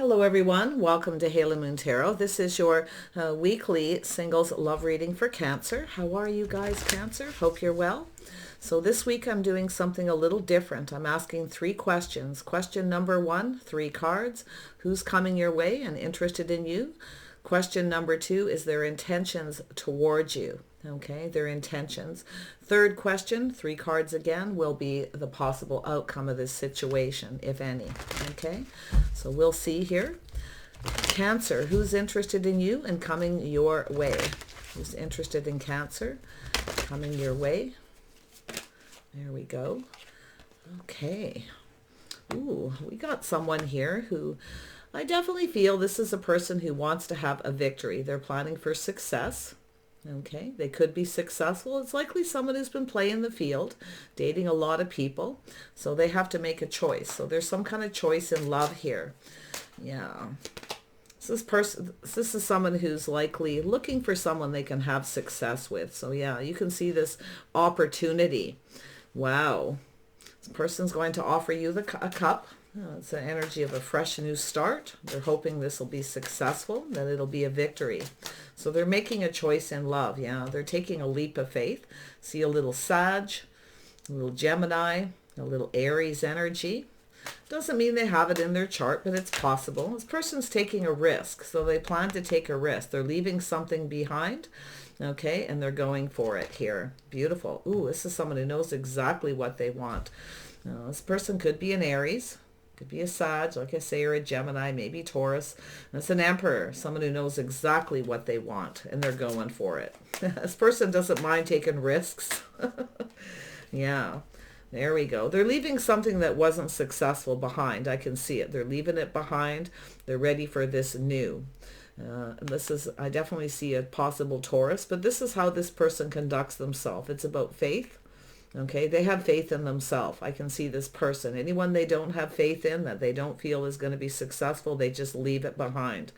Hello everyone, welcome to Halo Moon Tarot. This is your weekly singles love reading for Cancer. How are you guys, Cancer? Hope you're well. So this week I'm doing something a little different. I'm asking 3 questions. Question number 1, 3 cards. Who's coming your way and interested in you? Question number 2 is their intentions towards you. Okay, their intentions. Third question, 3 cards again, will be the possible outcome of this situation, if any. Okay, so we'll see here. Cancer, who's interested in you and coming your way? Who's interested in Cancer, coming your way? There we go. Okay. Ooh, we got someone here who I definitely feel this is a person who wants to have a victory. They're planning for success. Okay, they could be successful. It's likely someone who's been playing the field, dating a lot of people. So they have to make a choice. So there's some kind of choice in love here. Yeah. This is someone who's likely looking for someone they can have success with. So yeah, you can see this opportunity. Wow. This person's going to offer you a cup. It's the energy of a fresh new start. They're hoping this will be successful, that it'll be a victory. So they're making a choice in love. Yeah, they're taking a leap of faith. See a little Sag, a little Gemini, a little Aries energy. Doesn't mean they have it in their chart, but it's possible. This person's taking a risk, so they plan to take a risk. They're leaving something behind, okay, and they're going for it here. Beautiful. Ooh, this is someone who knows exactly what they want. This person could be an Aries. Could be a Sag, like I say, or a Gemini, maybe Taurus. That's an Emperor, someone who knows exactly what they want, and they're going for it. This person doesn't mind taking risks. Yeah, there we go. They're leaving something that wasn't successful behind. I can see it. They're leaving it behind. They're ready for this new. I definitely see a possible Taurus, but this is how this person conducts themselves. It's about faith. Okay, they have faith in themselves. I can see this person. Anyone they don't have faith in, that they don't feel is going to be successful, they just leave it behind.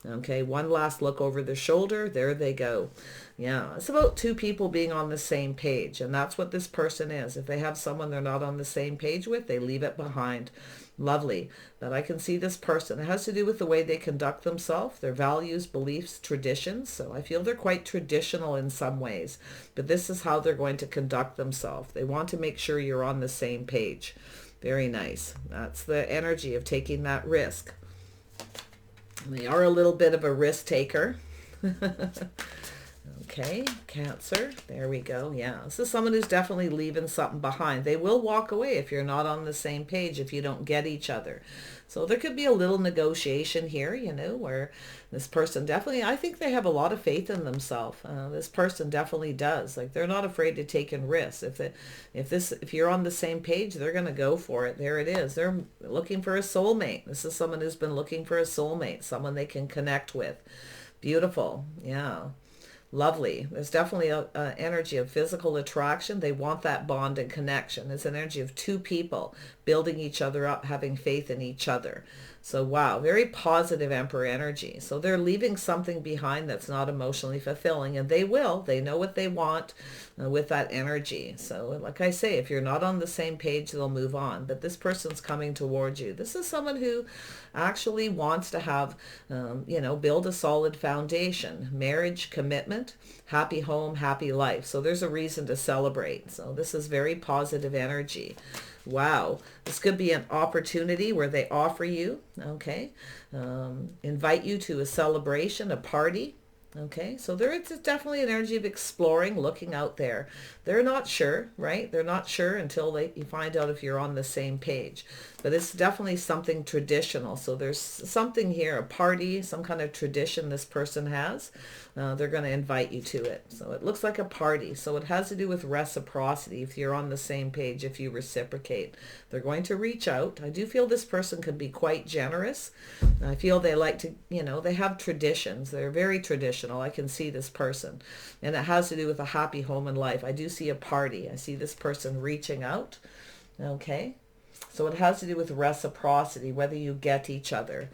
Okay, one last look over their shoulder. There they go. Yeah, it's about 2 people being on the same page, and that's what this person is. If they have someone they're not on the same page with, they leave it behind. Lovely. But I can see this person. It has to do with the way they conduct themselves, their values, beliefs, traditions. So I feel they're quite traditional in some ways, but this is how they're going to conduct themselves. They want to make sure you're on the same page. Very nice. That's the energy of taking that risk. They are a little bit of a risk taker. Okay, Cancer. There we go. Yeah, this is someone who's definitely leaving something behind. They will walk away if you're not on the same page, if you don't get each other. So there could be a little negotiation here, where this person definitely, I think they have a lot of faith in themselves. This person definitely does. Like, they're not afraid to take in risks. If you're on the same page, they're going to go for it. There it is. They're looking for a soulmate. This is someone who's been looking for a soulmate, someone they can connect with. Beautiful. Yeah. Lovely. There's definitely an energy of physical attraction. They want that bond and connection. It's an energy of 2 people building each other up, having faith in each other. So wow, very positive Emperor energy. So they're leaving something behind that's not emotionally fulfilling, and they will. They know what they want with that energy. So like I say, if you're not on the same page, they'll move on. But this person's coming towards you. This is someone who actually wants to have, build a solid foundation, marriage, commitment, happy home, happy life. So there's a reason to celebrate. So this is very positive energy. Wow, this could be an opportunity where they offer you, okay, invite you to a celebration, a party. Okay, so there is definitely an energy of exploring, looking out there. They're not sure, right? They're not sure until you find out if you're on the same page. But it's definitely something traditional. So there's something here, a party, some kind of tradition this person has. They're going to invite you to it. So it looks like a party. So it has to do with reciprocity. If you're on the same page, if you reciprocate, they're going to reach out. I do feel this person could be quite generous. I feel they like to, they have traditions. They're very traditional. I can see this person. And it has to do with a happy home and life. I do see a party. I see this person reaching out. Okay. So it has to do with reciprocity, whether you get each other.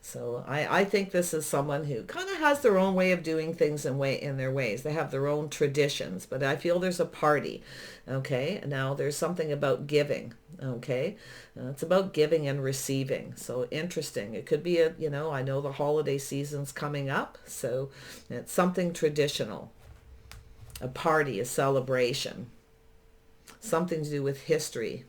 So I think this is someone who kind of has their own way of doing things in their ways. They have their own traditions, but I feel there's a party. Okay, now there's something about giving. Okay, it's about giving and receiving. So interesting. It could be I know the holiday season's coming up, so it's something traditional. A party, a celebration, something to do with history.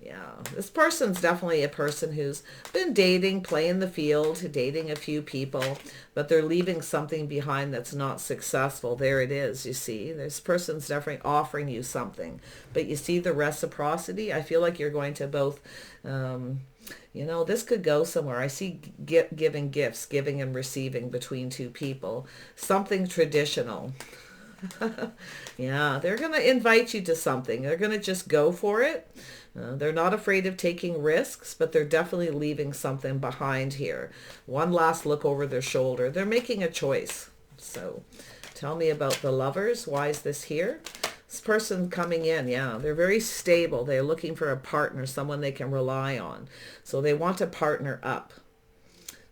Yeah, this person's definitely a person who's been dating, playing the field, dating a few people, but they're leaving something behind that's not successful. There it is, you see. This person's definitely offering you something. But you see the reciprocity? I feel like you're going to both, this could go somewhere. I see giving gifts, giving and receiving between two people. Something traditional. Yeah, they're going to invite you to something. They're going to just go for it. They're not afraid of taking risks, but they're definitely leaving something behind here. One last look over their shoulder. They're making a choice. So tell me about the lovers. Why is this here? This person coming in, yeah, they're very stable. They're looking for a partner, someone they can rely on. So they want to partner up.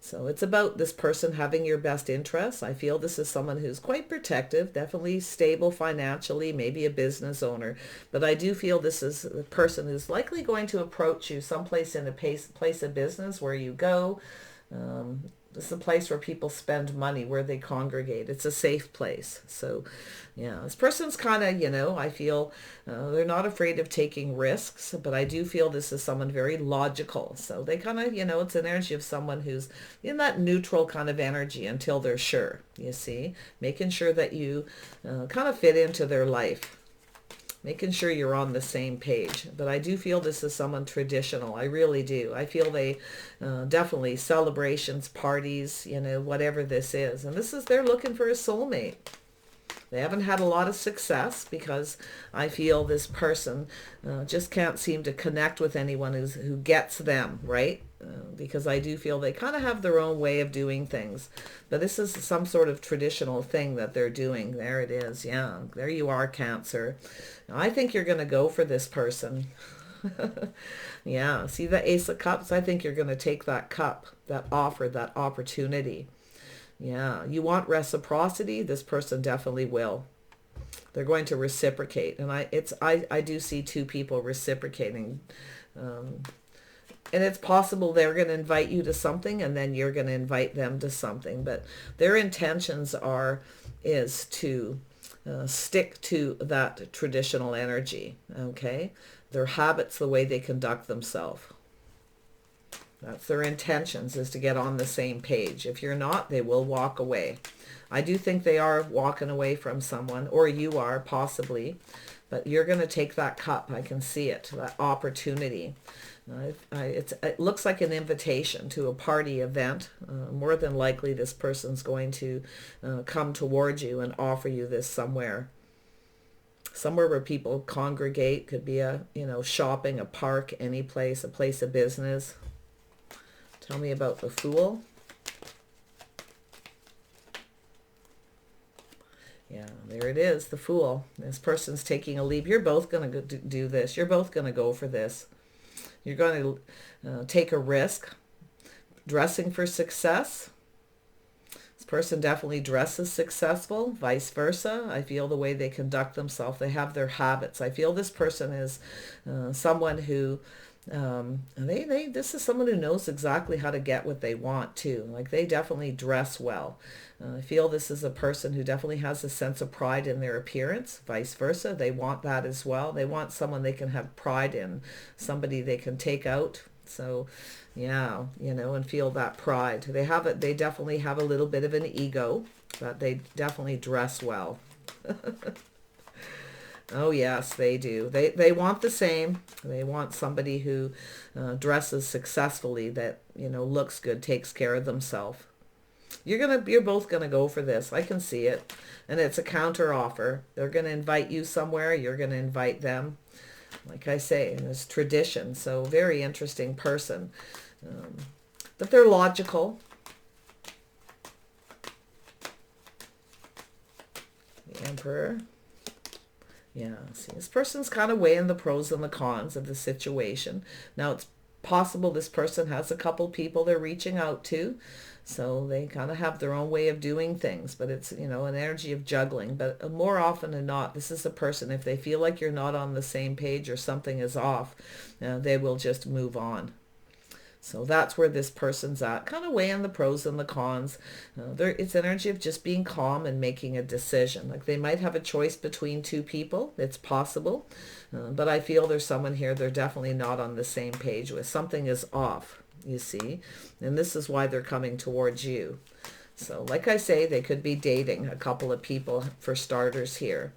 So it's about this person having your best interests. I feel this is someone who's quite protective, definitely stable financially, maybe a business owner. But I do feel this is a person who's likely going to approach you someplace in a place of business where you go. This is a place where people spend money, where they congregate. It's a safe place. So, yeah, this person's kind of, I feel they're not afraid of taking risks, but I do feel this is someone very logical. So they kind of, it's an energy of someone who's in that neutral kind of energy until they're sure, you see, making sure that you kind of fit into their life. Making sure you're on the same page. But I do feel this is someone traditional. I really do. I feel they definitely celebrations, parties, whatever this is. And they're looking for a soulmate. They haven't had a lot of success because I feel this person just can't seem to connect with anyone who gets them, right? Because I do feel they kind of have their own way of doing things. But this is some sort of traditional thing that they're doing. There it is. Yeah, there you are, Cancer. I think you're going to go for this person. Yeah, see the Ace of Cups? I think you're going to take that cup, that offer, that opportunity. Yeah, you want reciprocity? This person definitely will. They're going to reciprocate. And I do see two people reciprocating. And it's possible they're going to invite you to something and then you're going to invite them to something. But their intentions is to stick to that traditional energy, okay? Their habits, the way they conduct themselves. That's their intentions, is to get on the same page. If you're not, they will walk away. I do think they are walking away from someone, or you are possibly, but you're going to take that cup. I can see it, that opportunity. It looks like an invitation to a party event. More than likely, this person's going to come towards you and offer you this somewhere where people congregate. Could be shopping, a park, any place, a place of business. Tell me about the Fool. Yeah, there it is, the Fool. This person's taking a leap. You're both going to do this. You're both going to go for this. You're going to take a risk. Dressing for success. This person definitely dresses successful. Vice versa. I feel the way they conduct themselves. They have their habits. I feel this person is someone who this is someone who knows exactly how to get what they want too. Like, they definitely dress well. I feel this is a person who definitely has a sense of pride in their appearance. Vice versa, they want that as well. They want someone they can have pride in, somebody they can take out. So yeah, and feel that pride. They definitely have a little bit of an ego, but they definitely dress well. Oh, yes, they do. They want the same. They want somebody who dresses successfully, that, looks good, takes care of themselves. You're both gonna go for this. I can see it. And it's a counter offer. They're gonna invite you somewhere. You're gonna invite them. Like I say, it's tradition. So very interesting person. But they're logical. The Emperor. Yeah, see, this person's kind of weighing the pros and the cons of the situation. Now, it's possible this person has a couple people they're reaching out to. So they kind of have their own way of doing things, but it's, you know, an energy of juggling. But more often than not, this is a person, if they feel like you're not on the same page or something is off, they will just move on. So that's where this person's at, kind of weighing the pros and the cons. It's energy of just being calm and making a decision. Like they might have a choice between two people. It's possible. But I feel there's someone here they're definitely not on the same page with. Something is off, you see. And this is why they're coming towards you. So like I say, they could be dating a couple of people for starters here.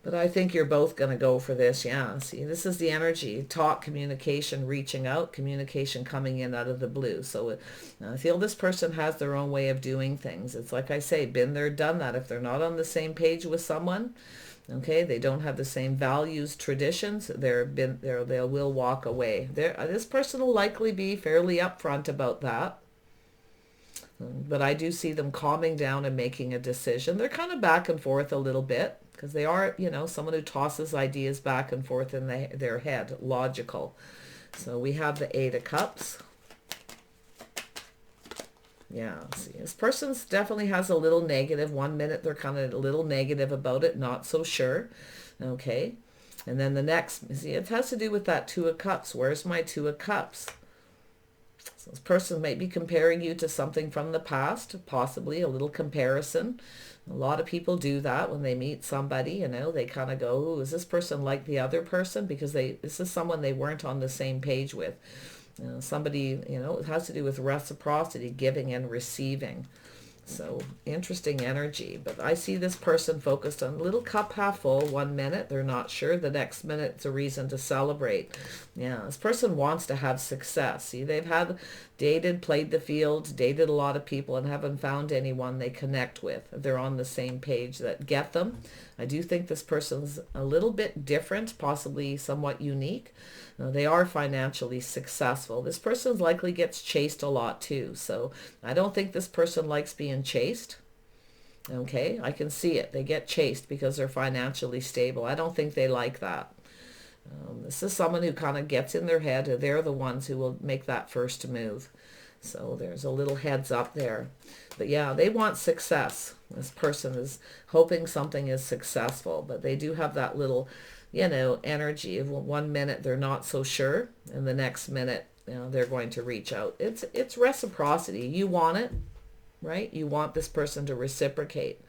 But I think you're both going to go for this. Yeah, see, this is the energy. Talk, communication, reaching out, communication coming in out of the blue. So I feel this person has their own way of doing things. It's like I say, been there, done that. If they're not on the same page with someone, okay, they don't have the same values, traditions, they will walk away. This person will likely be fairly upfront about that. But I do see them calming down and making a decision. They're kind of back and forth a little bit because they are, you know, someone who tosses ideas back and forth in their head, logical. So we have the Eight of Cups. Yeah, see, this person definitely has a little negative. 1 minute they're kind of a little negative about it, not so sure. Okay, and then the next, see, it has to do with that Two of Cups. Where's my Two of Cups? So this person might be comparing you to something from the past, possibly a little comparison. A lot of people do that when they meet somebody, you know, they kind of go, "Ooh, is this person like the other person?" Because this is someone they weren't on the same page with. Somebody, you know, it has to do with reciprocity, giving and receiving. So interesting energy. But I see this person focused on little cup half full. 1 minute they're not sure, the next minute it's a reason to celebrate. Yeah, this person wants to have success. See, they've dated, played the field, dated a lot of people and haven't found anyone they connect with. They're on the same page that get them. I do think this person's a little bit different, possibly somewhat unique. They are financially successful. This person likely gets chased a lot too. So I don't think this person likes being chased. Okay, I can see it. They get chased because they're financially stable. I don't think they like that. This is someone who kind of gets in their head. They're the ones who will make that first move. So there's a little heads up there. But yeah, they want success. This person is hoping something is successful, but they do have that little, you know, energy of 1 minute they're not so sure, and the next minute, you know, they're going to reach out. It's reciprocity. You want it, right? You want this person to reciprocate.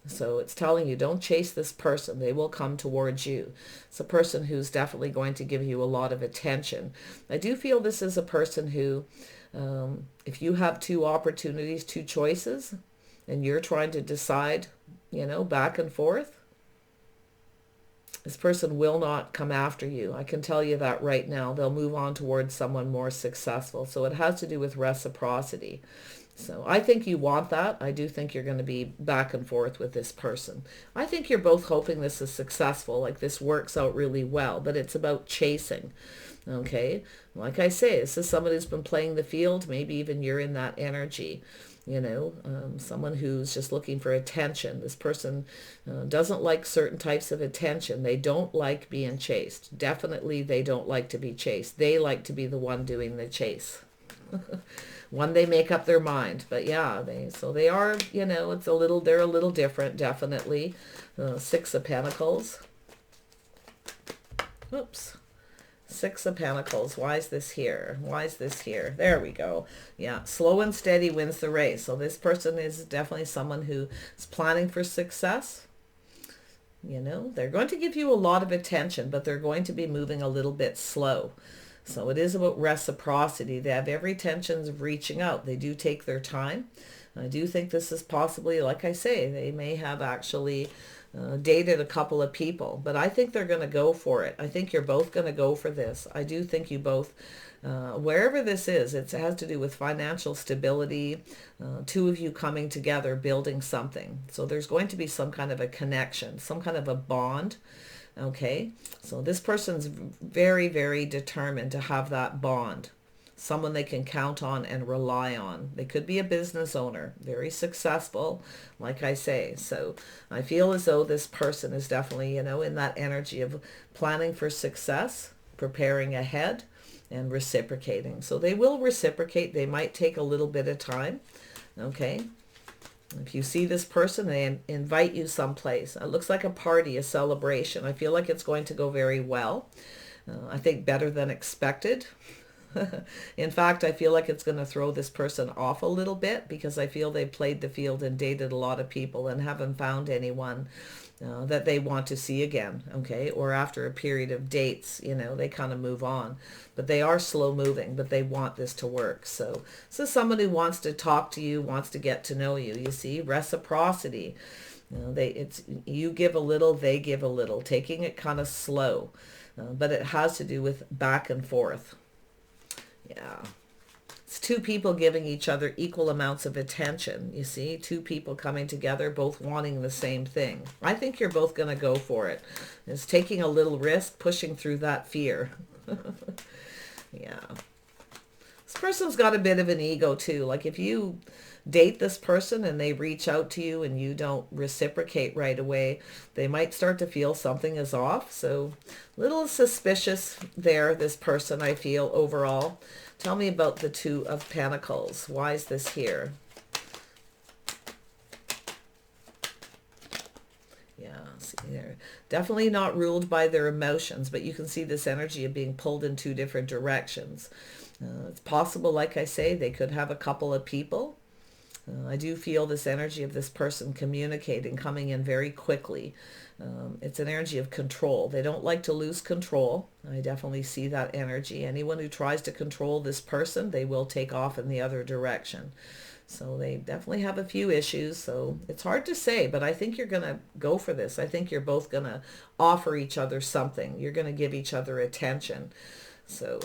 So it's telling you, don't chase this person. They will come towards you. It's a person who's definitely going to give you a lot of attention. I do feel this is a person who, if you have two opportunities, two choices, and you're trying to decide, you know, back and forth, this person will not come after you. I can tell you that right now. They'll move on towards someone more successful. So it has to do with reciprocity. So I think you want that. I do think you're going to be back and forth with this person. I think you're both hoping this is successful, like this works out really well, but it's about chasing. Okay, like I say, this is someone who's been playing the field. Maybe even you're in that energy. You know, someone who's just looking for attention. This person doesn't like certain types of attention. They don't like being chased. Definitely they don't like to be chased. They like to be the one doing the chase. When they make up their mind. But yeah, they are, you know, they're a little different, definitely. Six of Pentacles. Oops. Six of Pentacles. Why is this here? Why is this here? There we go. Yeah, slow and steady wins the race. So this person is definitely someone who is planning for success. You know, they're going to give you a lot of attention, but they're going to be moving a little bit slow. So it is about reciprocity. They have every intention of reaching out. They do take their time. I do think this is possibly, like I say, they may have actually dated a couple of people, but I think they're going to go for it. I think you're both going to go for this. I do think you both, wherever this is, it has to do with financial stability, two of you coming together, building something. So there's going to be some kind of a connection, some kind of a bond. Okay, so this person's very, very determined to have that bond. Someone they can count on and rely on. They could be a business owner, very successful, like I say. So I feel as though this person is definitely, you know, in that energy of planning for success, preparing ahead, and reciprocating. So they will reciprocate. They might take a little bit of time. Okay. If you see this person, they invite you someplace. It looks like a party, a celebration. I feel like it's going to go very well. I think better than expected. In fact, I feel like it's going to throw this person off a little bit, because I feel they played the field and dated a lot of people and haven't found anyone that they want to see again, okay? Or after a period of dates, they kind of move on. But they are slow moving, but they want this to work. So this is someone who wants to talk to you, wants to get to know you. You see, reciprocity. You give a little, they give a little, taking it kind of slow. But it has to do with back and forth. Yeah. It's two people giving each other equal amounts of attention. You see, two people coming together, both wanting the same thing. I think you're both going to go for it. It's taking a little risk, pushing through that fear. Yeah. This person's got a bit of an ego too. Like if you date this person and they reach out to you and you don't reciprocate right away, they might start to feel something is off. So a little suspicious there, this person, I feel overall. Tell me about the Two of Pentacles. Why is this here? Yeah, see, they're definitely not ruled by their emotions, but you can see this energy of being pulled in two different directions. It's possible, like I say, they could have a couple of people. I do feel this energy of this person communicating, coming in very quickly. It's an energy of control. They don't like to lose control. I definitely see that energy. Anyone who tries to control this person, they will take off in the other direction. So they definitely have a few issues. So it's hard to say, but I think you're going to go for this. I think you're both going to offer each other something. You're going to give each other attention. So,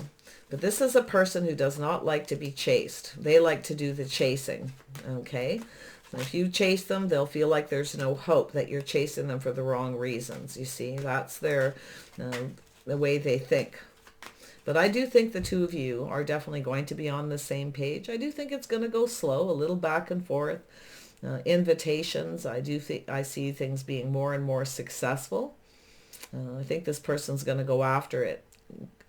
but this is a person who does not like to be chased. They like to do the chasing. Okay. If you chase them, they'll feel like there's no hope, that you're chasing them for the wrong reasons. You see, that's the way they think. But I do think the two of you are definitely going to be on the same page. I do think it's going to go slow, a little back and forth. Invitations, I see things being more and more successful. I think this person's going to go after it.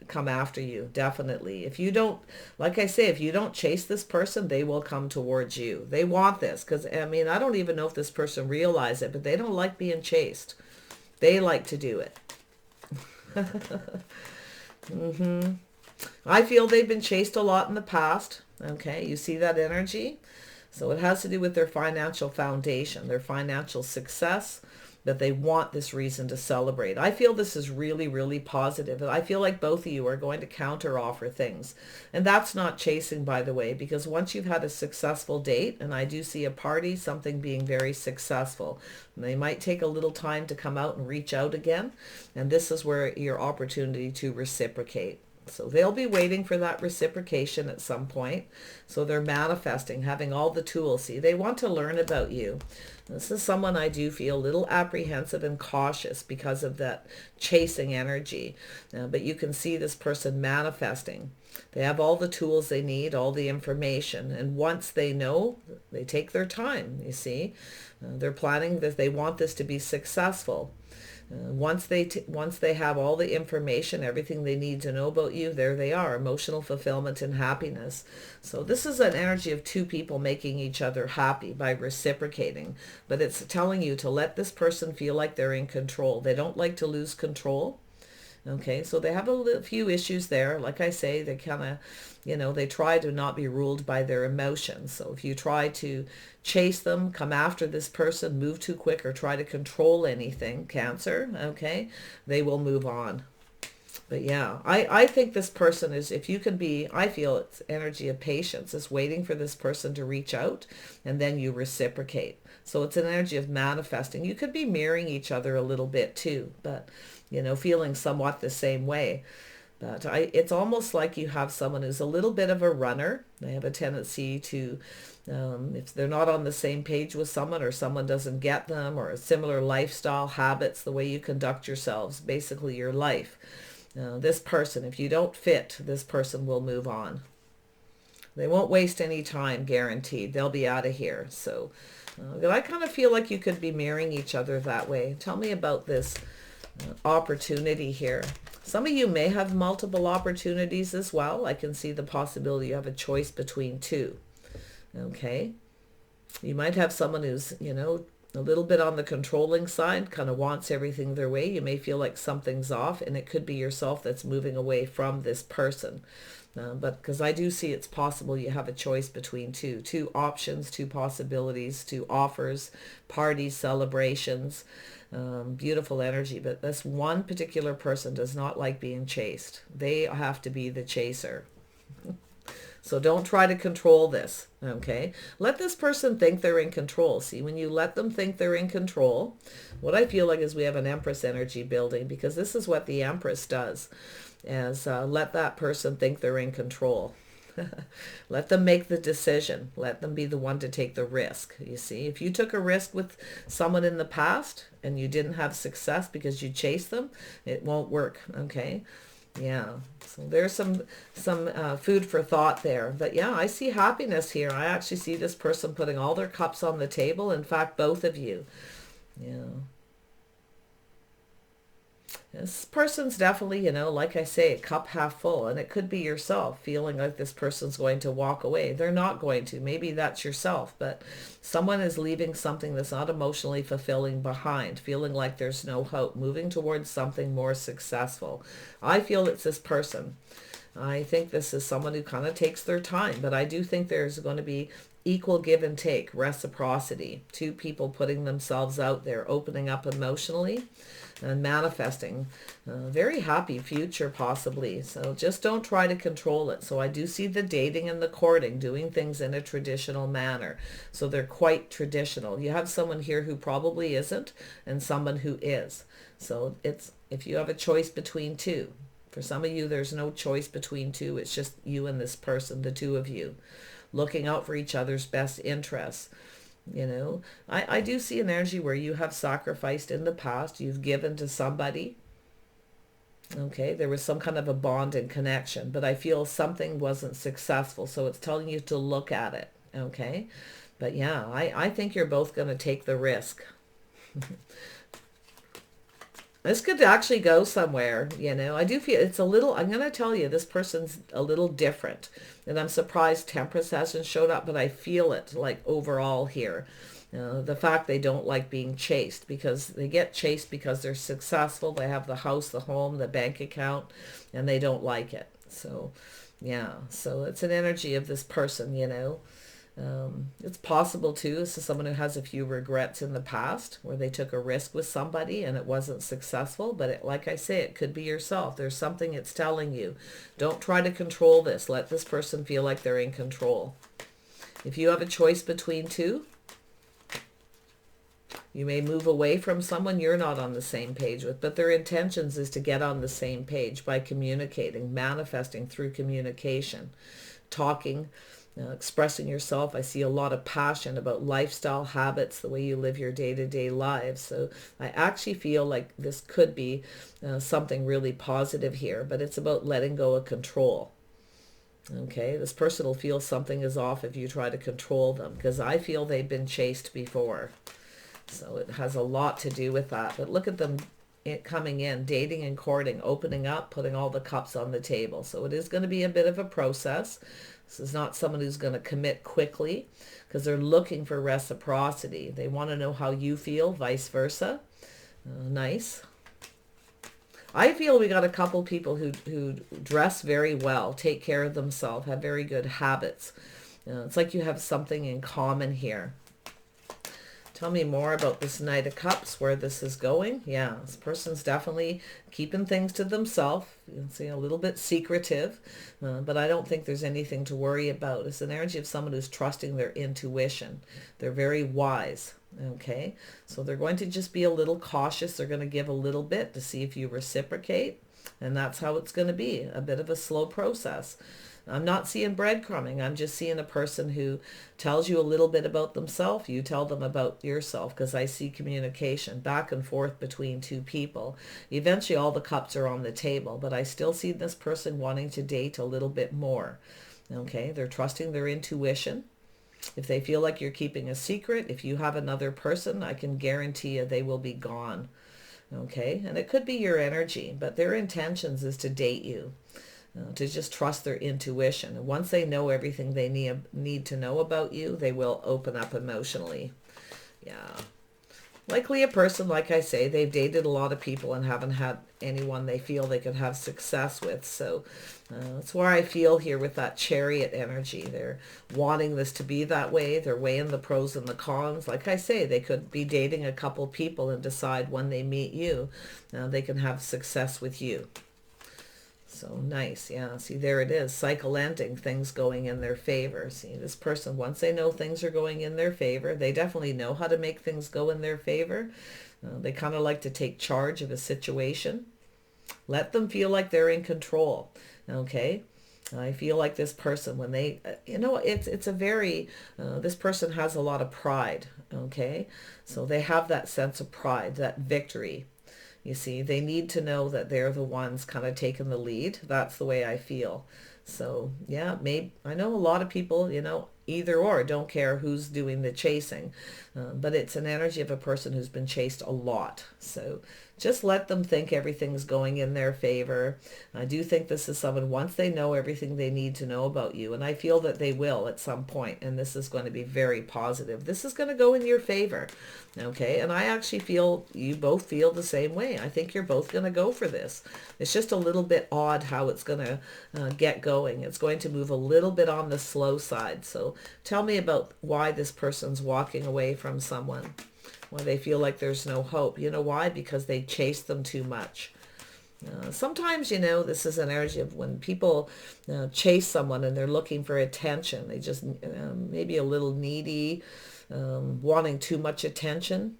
Come after you, definitely. If you don't, like I say, if you don't chase this person, they will come towards you. They want this, because I mean, I don't even know if this person realizes it, but they don't like being chased. They like to do it. I feel they've been chased a lot in the past. Okay, you see that energy? So it has to do with their financial foundation, their financial success, that they want this reason to celebrate. I feel this is really, really positive. I feel like both of you are going to counter offer things. And that's not chasing, by the way, because once you've had a successful date, and I do see a party, something being very successful, and they might take a little time to come out and reach out again. And this is where your opportunity to reciprocate. So they'll be waiting for that reciprocation at some point. So they're manifesting, having all the tools. See, they want to learn about you. This is someone I do feel a little apprehensive and cautious because of that chasing energy. But you can see this person manifesting. They have all the tools they need, all the information. And once they know, they take their time, you see. They're planning that they want this to be successful. Once they have all the information, everything they need to know about you, there they are, emotional fulfillment and happiness. So this is an energy of two people making each other happy by reciprocating. But it's telling you to let this person feel like they're in control. They don't like to lose control. Okay, so they have a few issues there. Like I say, they kind of, they try to not be ruled by their emotions. So if you try to chase them, come after this person, move too quick, or try to control anything, Cancer, okay, they will move on. But yeah, I think this person is, if you can be, I feel it's energy of patience. It's waiting for this person to reach out, and then you reciprocate. So it's an energy of manifesting. You could be mirroring each other a little bit too, but feeling somewhat the same way. But it's almost like you have someone who's a little bit of a runner. They have a tendency to, if they're not on the same page with someone, or someone doesn't get them, or a similar lifestyle, habits, the way you conduct yourselves, basically your life. This person, if you don't fit, this person will move on. They won't waste any time, guaranteed. They'll be out of here. So I kind of feel like you could be marrying each other that way. Tell me about this opportunity here. Some of you may have multiple opportunities as well. I can see the possibility you have a choice between two. Okay. You might have someone who's, a little bit on the controlling side, kind of wants everything their way. You may feel like something's off, and it could be yourself that's moving away from this person. But because I do see it's possible you have a choice between two options, two possibilities, two offers, parties, celebrations, beautiful energy. But this one particular person does not like being chased. They have to be the chaser. So don't try to control this, okay? Let this person think they're in control. See, when you let them think they're in control, what I feel like is we have an Empress energy building, because this is what the Empress does, is let that person think they're in control. Let them make the decision. Let them be the one to take the risk. You see, if you took a risk with someone in the past and you didn't have success because you chased them, it won't work, okay? Yeah, so there's some food for thought there. But yeah, I see happiness here. I actually see this person putting all their cups on the table. In fact, both of you. Yeah. This person's definitely, like I say, a cup half full. And it could be yourself feeling like this person's going to walk away. They're not going to. Maybe that's yourself. But someone is leaving something that's not emotionally fulfilling behind, feeling like there's no hope, moving towards something more successful. I feel it's this person. I think this is someone who kind of takes their time. But I do think there's going to be equal give and take, reciprocity. Two people putting themselves out there, opening up emotionally and manifesting a very happy future possibly. So just don't try to control it. So I do see the dating and the courting, doing things in a traditional manner. So they're quite traditional. You have someone here who probably isn't and someone who is. So it's, if you have a choice between two, for some of you there's no choice between two. It's just you and this person, the two of you, looking out for each other's best interests. I do see an energy where you have sacrificed in the past. You've given to somebody. Okay, there was some kind of a bond and connection, but I feel something wasn't successful. So it's telling you to look at it. Okay, but yeah, I think you're both going to take the risk. This could actually go somewhere, I do feel it's a little, I'm going to tell you, this person's a little different. And I'm surprised Temperance hasn't showed up, but I feel it like overall here. The fact they don't like being chased, because they get chased because they're successful. They have the house, the home, the bank account, and they don't like it. So, yeah, so it's an energy of this person, It's possible too, this is someone who has a few regrets in the past where they took a risk with somebody and it wasn't successful. But like I say, it could be yourself. There's something it's telling you. Don't try to control this. Let this person feel like they're in control. If you have a choice between two, you may move away from someone you're not on the same page with, but their intentions is to get on the same page by communicating, manifesting through communication, talking, expressing yourself. I see a lot of passion about lifestyle habits, the way you live your day-to-day lives. So I actually feel like this could be something really positive here, but it's about letting go of control. Okay, this person will feel something is off if you try to control them, because I feel they've been chased before. So it has a lot to do with that. But look at them coming in, dating and courting, opening up, putting all the cups on the table. So it is going to be a bit of a process. This is not someone who's going to commit quickly, because they're looking for reciprocity. They want to know how you feel, vice versa. Nice. I feel we got a couple people who dress very well, take care of themselves, have very good habits. It's like you have something in common here. Tell me more about this Knight of Cups, where this is going. Yeah, this person's definitely keeping things to themselves. You can see a little bit secretive, but I don't think there's anything to worry about. It's an energy of someone who's trusting their intuition. They're very wise, okay? So they're going to just be a little cautious. They're going to give a little bit to see if you reciprocate, and that's how it's going to be, a bit of a slow process. I'm not seeing breadcrumbing. I'm just seeing a person who tells you a little bit about themselves. You tell them about yourself, because I see communication back and forth between two people. Eventually, all the cups are on the table, but I still see this person wanting to date a little bit more. Okay, they're trusting their intuition. If they feel like you're keeping a secret, if you have another person, I can guarantee you they will be gone. Okay, and it could be your energy, but their intentions is to date you, to just trust their intuition. And once they know everything they need to know about you, they will open up emotionally. Yeah. Likely a person, like I say, they've dated a lot of people and haven't had anyone they feel they could have success with. So that's where I feel here with that Chariot energy. They're wanting this to be that way. They're weighing the pros and the cons. Like I say, they could be dating a couple people and decide when they meet you, they can have success with you. So nice. Yeah. See, there it is. Cycle ending, things going in their favor. See, this person, once they know things are going in their favor, they definitely know how to make things go in their favor. They kind of like to take charge of a situation. Let them feel like they're in control. Okay. I feel like this person, when they, it's a very, this person has a lot of pride. Okay. So they have that sense of pride, that victory. You see, they need to know that they're the ones kind of taking the lead. That's the way I feel. So, yeah, maybe I know a lot of people, either or, don't care who's doing the chasing. But it's an energy of a person who's been chased a lot. So just let them think everything's going in their favor. I do think this is someone, once they know everything they need to know about you, and I feel that they will at some point, and this is going to be very positive. This is going to go in your favor. Okay, and I actually feel you both feel the same way. I think you're both going to go for this. It's just a little bit odd how it's going to get going. It's going to move a little bit on the slow side. So tell me about why this person's walking away from someone, why they feel like there's no hope. You know why? Because they chase them too much. Sometimes, this is an energy of when people chase someone and they're looking for attention. They just maybe a little needy, wanting too much attention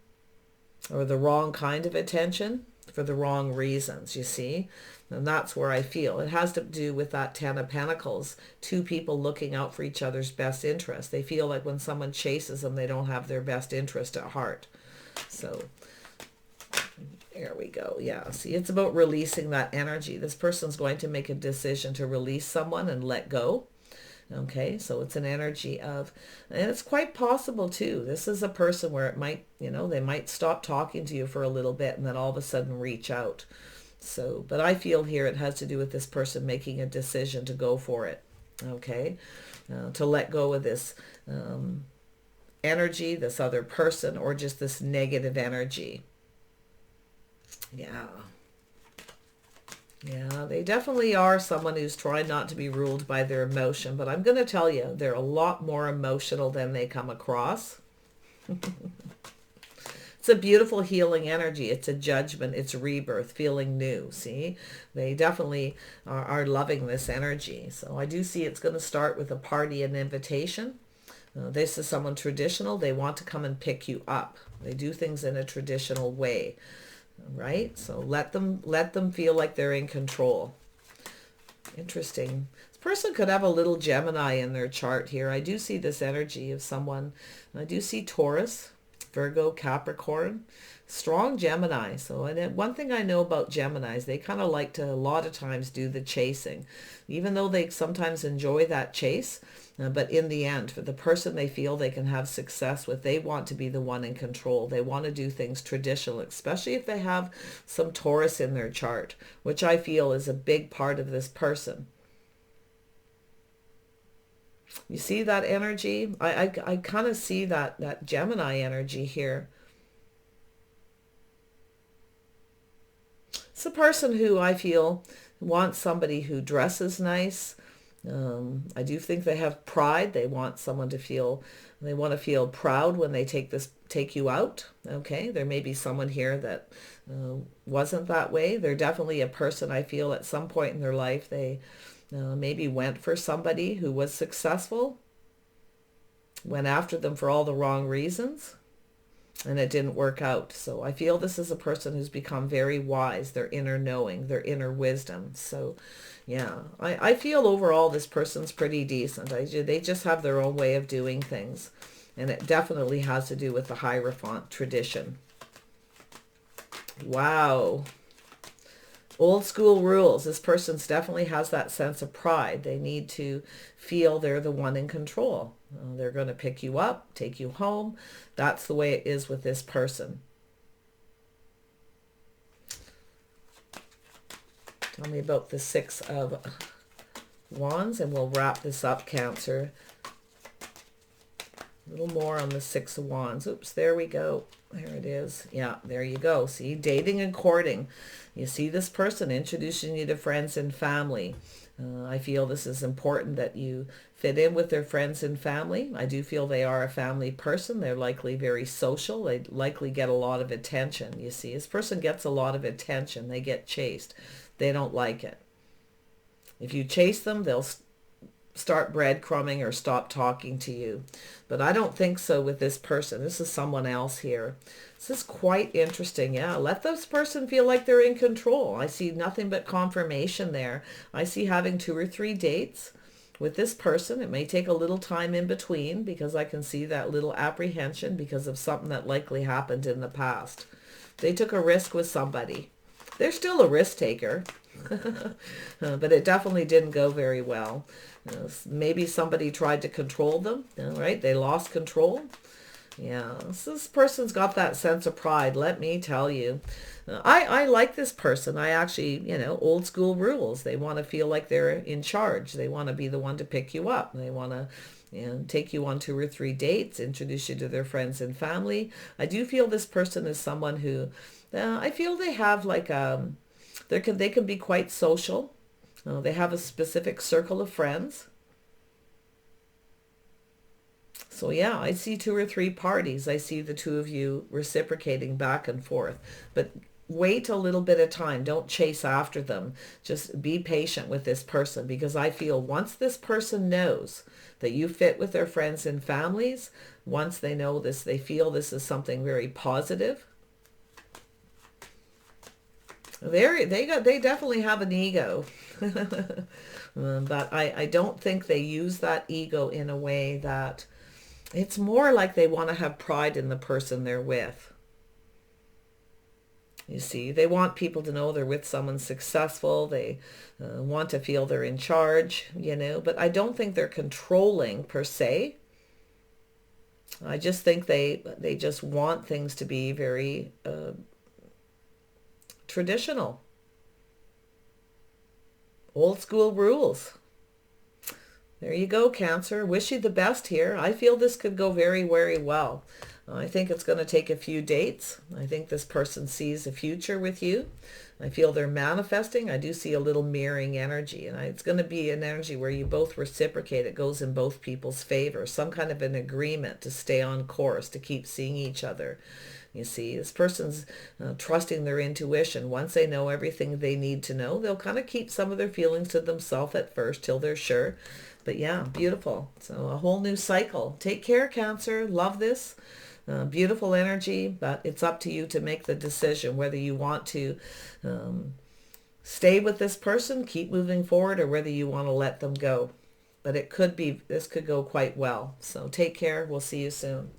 or the wrong kind of attention for the wrong reasons, you see. And that's where I feel. It has to do with that Ten of Pentacles, two people looking out for each other's best interest. They feel like when someone chases them, they don't have their best interest at heart. So there we go. Yeah, see, it's about releasing that energy. This person's going to make a decision to release someone and let go. Okay, so it's an energy of, and it's quite possible too. This is a person where it might, they might stop talking to you for a little bit and then all of a sudden reach out. So, but I feel here it has to do with this person making a decision to go for it. Okay, to let go of this energy, this other person, or just this negative energy. Yeah. Yeah, they definitely are someone who's trying not to be ruled by their emotion, but I'm going to tell you, they're a lot more emotional than they come across. It's a beautiful healing energy. It's a judgment. It's rebirth, feeling new. See, they definitely are loving this energy. So I do see it's going to start with a party and invitation. This is someone traditional. They want to come and pick you up. They do things in a traditional way. Right? So let them feel like they're in control. Interesting. This person could have a little Gemini in their chart here. I do see this energy of someone. I do see Taurus, Virgo, Capricorn, strong Gemini. So, and one thing I know about Geminis, they kind of like to a lot of times do the chasing, even though they sometimes enjoy that chase. But in the end, for the person they feel they can have success with, they want to be the one in control. They want to do things traditional, especially if they have some Taurus in their chart, which I feel is a big part of this person. You see that energy? I kind of see that Gemini energy here. It's a person who I feel wants somebody who dresses nice. I do think they have pride. They want someone to feel, they want to feel proud when they take you out. Okay, there may be someone here that wasn't that way. They're definitely a person I feel at some point in their life they maybe went for somebody who was successful, went after them for all the wrong reasons, and it didn't work out. So I feel this is a person who's become very wise, their inner knowing, their inner wisdom. So yeah, I feel overall this person's pretty decent. They just have their own way of doing things. And it definitely has to do with the Hierophant tradition. Wow. Old school rules. This person definitely has that sense of pride. They need to feel they're the one in control. They're going to pick you up, take you home. That's the way it is with this person. Tell me about the Six of Wands, and we'll wrap this up, Cancer. A little more on the Six of Wands. Oops, there we go. There it is. Yeah, there you go. See, dating and courting. You see this person introducing you to friends and family. I feel this is important that you fit in with their friends and family. I do feel they are a family person. They're likely very social. They likely get a lot of attention. You see, this person gets a lot of attention. They get chased. They don't like it. If you chase them, they'll start breadcrumbing or stop talking to you. But I don't think so with this person. This is someone else here. This is quite interesting. Yeah, let this person feel like they're in control. I see nothing but confirmation there. I see having 2 or 3 dates with this person. It may take a little time in between because I can see that little apprehension because of something that likely happened in the past. They took a risk with somebody. They're still a risk taker. But it definitely didn't go very well. Maybe somebody tried to control them, right? They lost control. Yeah, so this person's got that sense of pride, let me tell you. I like this person. I actually, old school rules. They want to feel like they're in charge. They want to be the one to pick you up. They want to take you on 2 or 3 dates, introduce you to their friends and family. I do feel this person is someone who, I feel they have like they can be quite social. They have a specific circle of friends. So yeah, I see 2 or 3 parties. I see the 2 of you reciprocating back and forth. But wait a little bit of time. Don't chase after them. Just be patient with this person, because I feel once this person knows that you fit with their friends and families, once they know this, they feel this is something very positive. They definitely have an ego. But I don't think they use that ego in a way that, it's more like they want to have pride in the person they're with. You see, they want people to know they're with someone successful. They want to feel they're in charge, but I don't think they're controlling per se. I just think they just want things to be very traditional. Old school rules. There you go, Cancer. Wish you the best here. I feel this could go very, very well. I think it's going to take a few dates. I think this person sees a future with you. I feel they're manifesting. I do see a little mirroring energy, and it's going to be an energy where you both reciprocate. It goes in both people's favor. Some kind of an agreement to stay on course, to keep seeing each other. You see, this person's trusting their intuition. Once they know everything they need to know, they'll kind of keep some of their feelings to themselves at first till they're sure. But yeah, beautiful. So a whole new cycle. Take care, Cancer. Love this. Beautiful energy, but it's up to you to make the decision whether you want to stay with this person, keep moving forward, or whether you want to let them go. But this could go quite well. So take care. We'll see you soon.